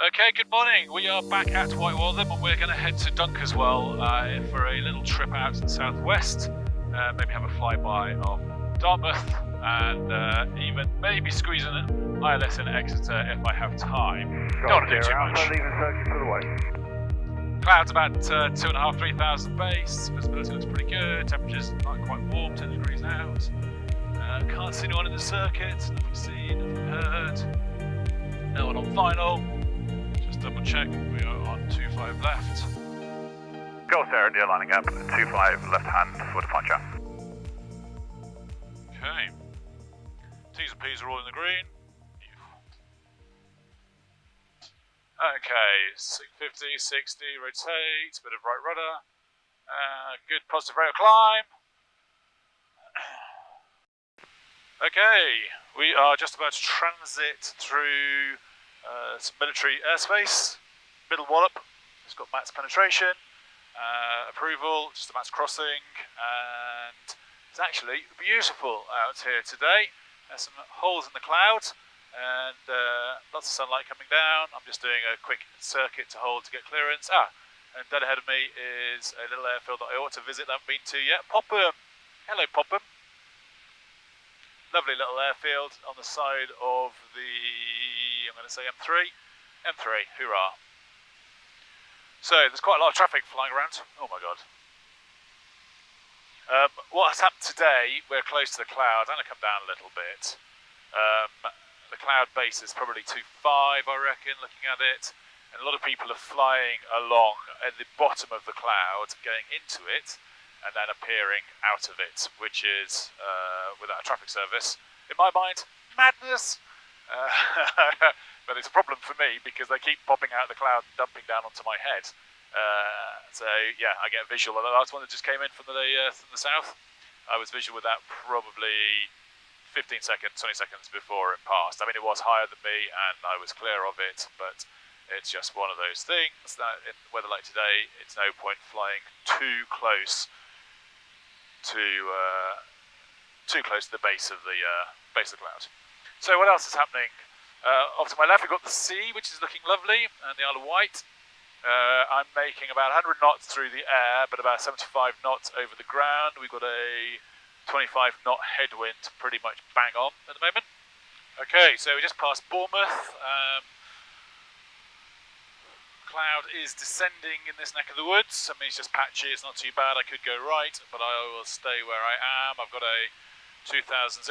Okay, good morning. We are back at Whitewaltham and we're going to head to Dunkeswell for a little trip out to the southwest. Maybe have a flyby of Dartmouth and even maybe squeeze an ILS in Exeter if I have time. Don't want to do too much. Clouds about 2,500 to 3,000 base. Visibility looks pretty good. Temperature's not quite warm, 10 degrees out. Can't see anyone in the circuit. Nothing seen, nothing heard. No one on final. Just double check. We are on 25 left. Go Sarah, dear, lining up. 25 left hand for departure. Okay. T's and P's are all in the green. Okay, 50, 60, rotate, bit of right rudder. Good positive rate of climb. Okay, we are just about to transit through some military airspace. Middle wallop, it's got max penetration, approval, just a max crossing, and it's actually beautiful out here today. There's some holes in the clouds and lots of sunlight coming down. I'm just doing a quick circuit to hold to get clearance. And dead ahead of me is a little airfield that I ought to visit that I haven't been to yet. Popham! Hello Popham. Lovely little airfield on the side of the, I'm going to say M3. M3, hoorah. So there's quite a lot of traffic flying around. Oh my god. What has happened today, we're close to the cloud. I'm going to come down a little bit. The cloud base is probably 2.5, I reckon, looking at it. And a lot of people are flying along at the bottom of the cloud, going into it, and then appearing out of it, which is, without a traffic service, in my mind, madness. But it's a problem for me because they keep popping out of the cloud and dumping down onto my head. So yeah, I get a visual. The last one that just came in from the south, I was visual with that probably 15 seconds, 20 seconds before it passed. I mean, it was higher than me and I was clear of it, but it's just one of those things that in weather like today, it's no point flying too close to the base of the cloud. So what else is happening? Off to my left, we've got the sea, which is looking lovely, and the Isle of Wight. I'm making about 100 knots through the air, but about 75 knots over the ground. We've got a 25 knot headwind, pretty much bang on at the moment. Okay, so we just passed Bournemouth. Cloud is descending in this neck of the woods. I mean, it's just patchy, it's not too bad. I could go right, but I will stay where I am. I've got a 0 to 2,000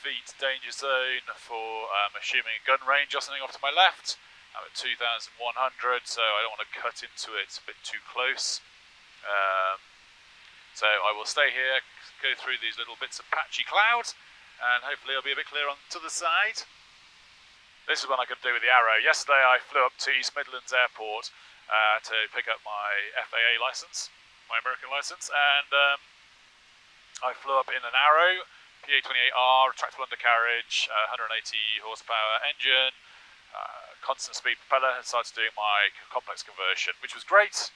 feet danger zone for assuming a gun range or something off to my left. I'm at 2,100, so I don't want to cut into it, it's a bit too close. So I will stay here, go through these little bits of patchy cloud, and hopefully I'll be a bit clear on to the side. This is what I could do with the arrow. Yesterday I flew up to East Midlands Airport to pick up my FAA license, my American license, and I flew up in an arrow, PA-28R, retractable undercarriage, 180 horsepower engine, constant speed propeller, and started doing my complex conversion, which was great,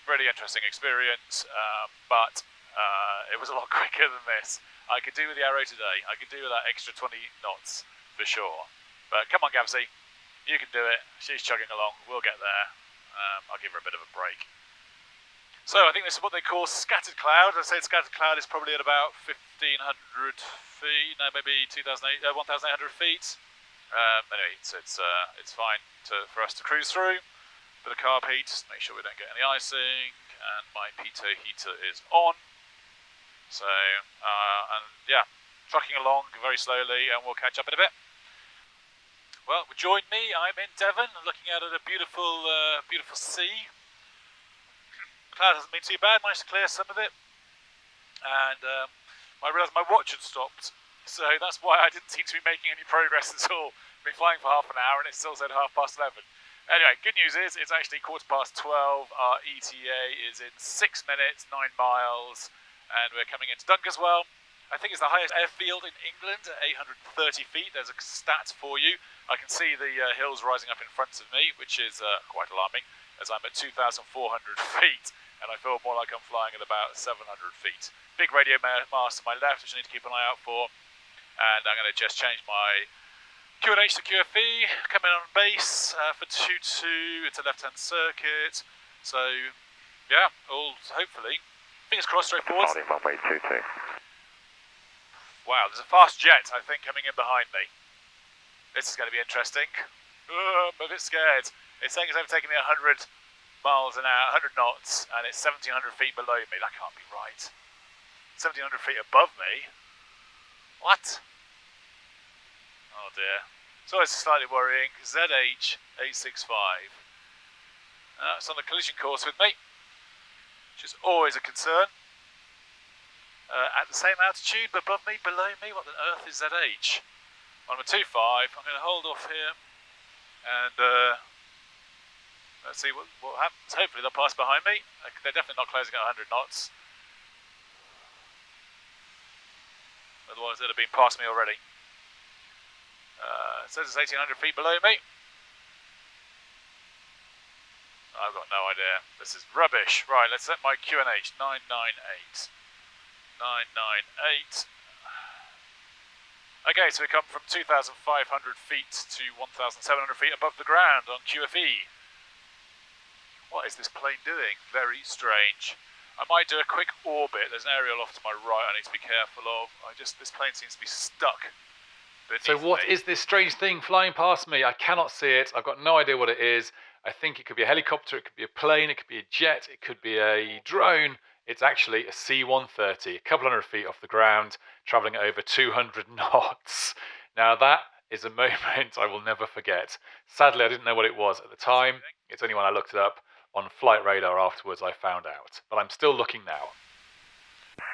really interesting experience, but it was a lot quicker than this. I could do with the arrow today. I could do with that extra 20 knots for sure. But come on, Gavsy, you can do it. She's chugging along. We'll get there. I'll give her a bit of a break. So I think this is what they call scattered cloud. I say scattered cloud is probably at about 1,500 feet. No, maybe 1,800 feet. Anyway, it's fine for us to cruise through. Bit of carb heat, make sure we don't get any icing, and my pitot heater is on. So, and yeah, trucking along very slowly, and we'll catch up in a bit. Well, join me. I'm in Devon, looking out at a beautiful, beautiful sea. Cloud hasn't been too bad. Managed to clear some of it, and I realised my watch had stopped, so that's why I didn't seem to be making any progress at all. I've been flying for half an hour, and it still said 11:30. Anyway, good news is it's actually 12:15. Our ETA is in 6 minutes, 9 miles, and we're coming into Dunkeswell. I think it's the highest airfield in England at 830 feet. There's a stat for you. I can see the hills rising up in front of me, which is quite alarming, as I'm at 2,400 feet, and I feel more like I'm flying at about 700 feet. Big radio mast to my left, which I need to keep an eye out for, and I'm going to just change my QNH to QFE, coming on base for 2-2, it's a left-hand circuit, so yeah, all hopefully, fingers crossed, straightforward. Runway 22. Wow, there's a fast jet, I think, coming in behind me. This is going to be interesting. I'm a bit scared. It's saying it's overtaking me 100 miles an hour, 100 knots, and it's 1,700 feet below me. That can't be right. 1,700 feet above me? What? Oh dear. It's always slightly worrying. ZH865. It's on the collision course with me, which is always a concern. At the same altitude, above me, below me, what on earth is ZH? I'm a 2.5. I'm going to hold off here, and let's see what happens. Hopefully they'll pass behind me. They're definitely not closing at 100 knots. Otherwise they'd have been past me already. It says it's 1,800 feet below me. I've got no idea. This is rubbish. Right, let's set my QNH 998. 998. Okay, so we come from 2,500 feet to 1,700 feet above the ground on QFE. What is this plane doing? Very strange. I might do a quick orbit. There's an aerial off to my right I need to be careful of. This plane seems to be stuck. So what is this strange thing flying past me? I cannot see it. I've got no idea what it is. I think it could be a helicopter, it could be a plane, it could be a jet, it could be a drone. It's actually a C130, a couple hundred feet off the ground, travelling at over 200 knots. Now that is a moment I will never forget. Sadly, I didn't know what it was at the time. It's only when I looked it up on flight radar afterwards I found out. But I'm still looking now.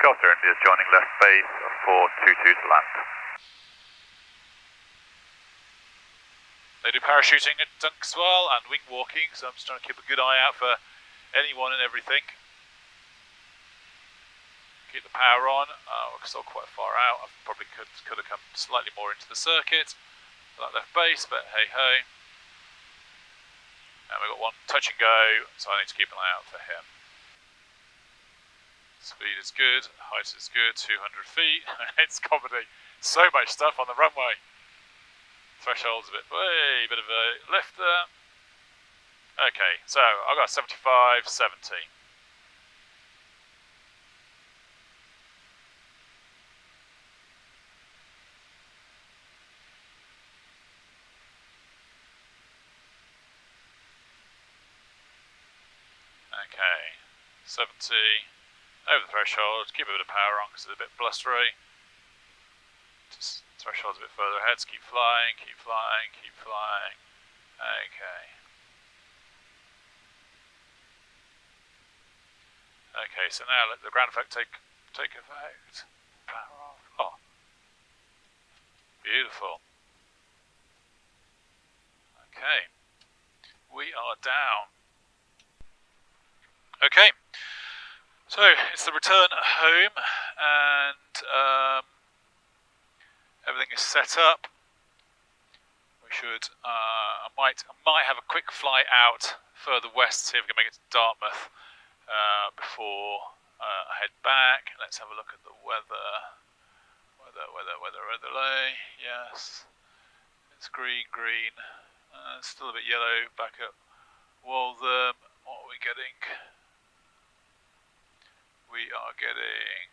Delta India is joining left base for 22 to land. They do parachuting at Dunkeswell and wing walking, so I'm just trying to keep a good eye out for anyone and everything. Keep the power on. We're still quite far out. I probably could have come slightly more into the circuit for that left base, but hey ho. And we've got one touch and go, so I need to keep an eye out for him. Speed is good, height is good, 200 feet. It's comedy. So much stuff on the runway. Threshold's a bit of a lift there. Okay, so I've got 75, 70. Okay, 70, over the threshold, keep a bit of power on because it's a bit blustery. Just threshold's a bit further ahead, so keep flying, keep flying, keep flying. Okay. Okay, so now let the ground effect take effect. Power off. Oh. Beautiful. Okay. We are down. Okay. So it's the return home, and everything is set up. We should. I might have a quick flight out further west, see if we can make it to Dartmouth before I head back. Let's have a look at the weather. Weather. Yes, it's green. It's still a bit yellow back at Waltham. What are we getting? We are getting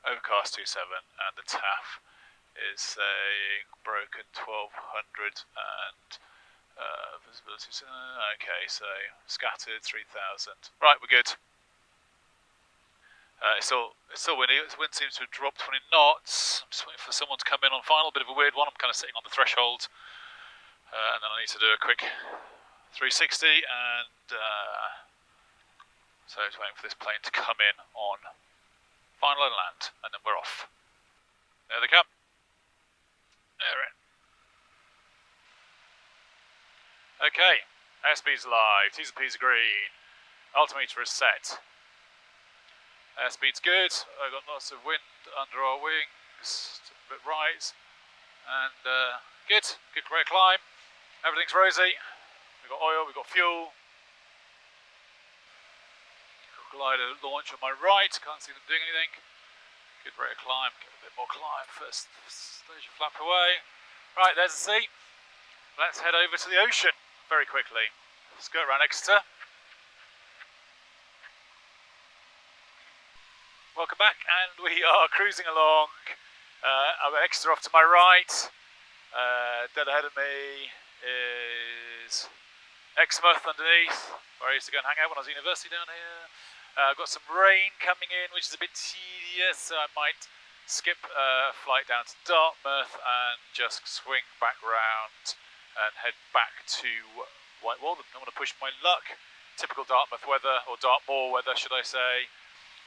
overcast 27, and the TAF is saying broken 1200 and visibility. Okay, so scattered 3000. Right, we're good. It's still windy. The wind seems to have dropped 20 knots. I'm just waiting for someone to come in on final. Bit of a weird one. I'm kind of sitting on the threshold, and then I need to do a quick 360 and. So I was waiting for this plane to come in on final and land, and then we're off. There they come. They're in. Okay, airspeed's live, T's and P's are green, altimeter is set. Airspeed's good, I've got lots of wind under our wings, a bit right, and good rate of climb, everything's rosy, we've got oil, we've got fuel. Glider launch on my right, can't see them doing anything. Good rate of climb, get a bit more climb first stage of flap away. Right, there's the seat. let's head over to the ocean very quickly. Skirt around Exeter. Welcome back, and we are cruising along. I'm Exeter off to my right. Dead ahead of me is Exmouth underneath, where I used to go and hang out when I was at university down here. I've got some rain coming in, which is a bit tedious, so I might skip a flight down to Dartmouth and just swing back round and head back to Whitewall. I want to push my luck. Typical Dartmouth weather, or Dartmoor weather, should I say.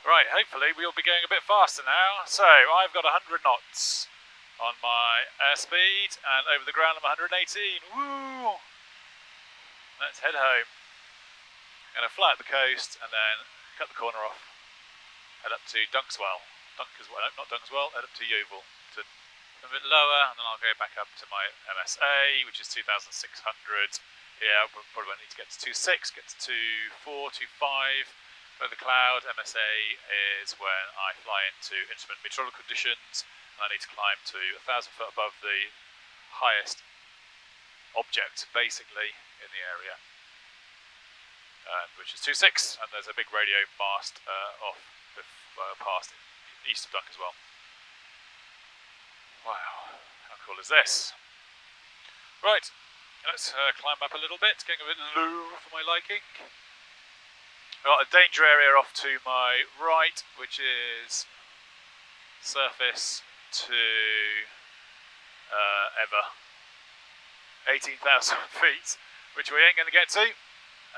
Right, hopefully we'll be going a bit faster now. So I've got 100 knots on my airspeed, and over the ground I'm 118. Woo! Let's head home. I'm going to fly up the coast and then cut the corner off. Head up to Dunkeswell. Not Dunkeswell, head up to Yeovil. A bit lower, and then I'll go back up to my MSA, which is 2,600. Yeah, I probably won't need to get to 2.6, get to 2.4, 2.5. Over the cloud, MSA is when I fly into instrument meteorological conditions, and I need to climb to 1,000 foot above the highest object, basically, in the area, which is 2.6, and there's a big radio mast off past east of Dunkeswell. Wow, how cool is this? Right, let's climb up a little bit, getting a bit low for my liking. We've got a danger area off to my right, which is surface to ever 18,000 feet, which we ain't going to get to.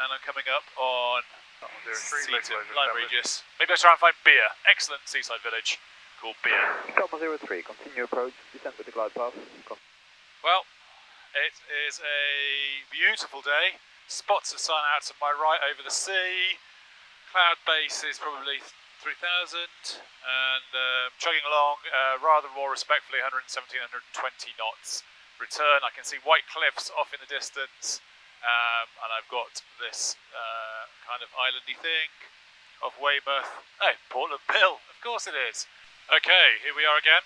And I'm coming up on Lyme Regis. Maybe I'll try and find Beer. Excellent seaside village called Beer. Comma 03, continue approach, descent with the glide path. Well, it is a beautiful day. Spots of sun out to my right over the sea. Cloud base is probably 3,000, and chugging along rather more respectfully, 117, 120 knots. Return, I can see white cliffs off in the distance, and I've got this kind of islandy thing off Weymouth. Oh, Portland Bill, of course it is. Okay, here we are again.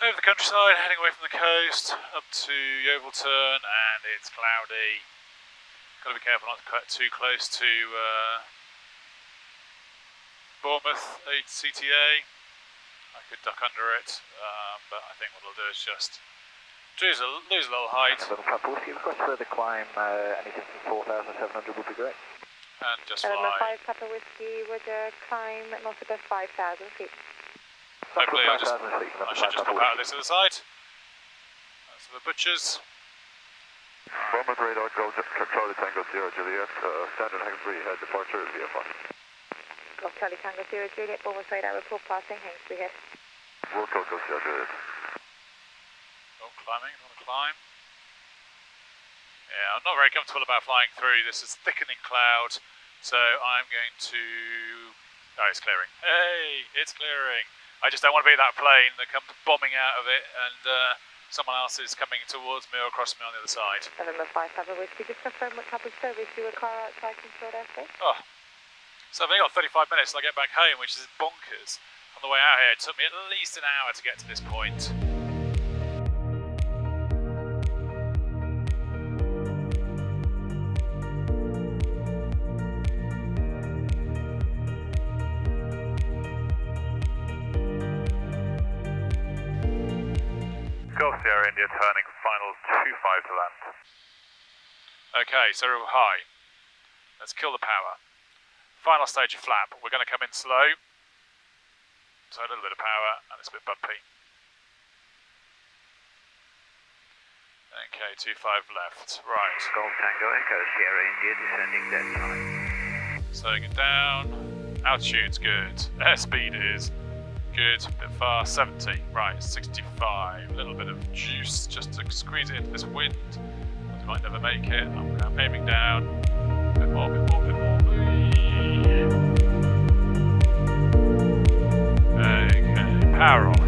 Over the countryside, heading away from the coast, up to Yeovilton, and it's cloudy. Got to be careful not to cut too close to Bournemouth CTA. I could duck under it, but I think what I'll do is just lose a little height. Little Papa Whiskey, request further climb, anything from 4,700 would be great. And just fly. 5 Papa Whiskey would climb not above 5,000 feet. Hopefully I should just pop out of this to the side. That's the butchers. Bournemouth radar, go Charlie Tango Sierra Juliet, standard Hainsbury, departure VFI. Golf Charlie Tango Sierra Juliet, Bournemouth radar, report passing Hainsbury here. World Code Go Sierra Juliet. Oh, climbing, I want to climb. Yeah, I'm not very comfortable about flying through. This is thickening cloud, so I'm going to... Oh, it's clearing. Hey, it's clearing. I just don't want to be that plane that comes bombing out of it and someone else is coming towards me or across me on the other side. 5 Papa Whiskey, just confirm what type of service you require outside controlled airspace. Oh, so I've only got 35 minutes till I get back home, which is bonkers. On the way out here, it took me at least an hour to get to this point. Go Sierra India, turning final 25 to land. Okay, so we're high. Let's kill the power. Final stage of flap. We're going to come in slow. So a little bit of power, and it's a bit bumpy. Okay, 25 left. Right. Golf Tango Echo, Sierra India, descending dead time. Slowing it down. Altitude's good. Airspeed is good. A bit fast. 70. Right, 65. A little bit of juice just to squeeze it into this wind. I might never make it. I'm aiming down. A bit more, bit more, bit more. Okay, power off.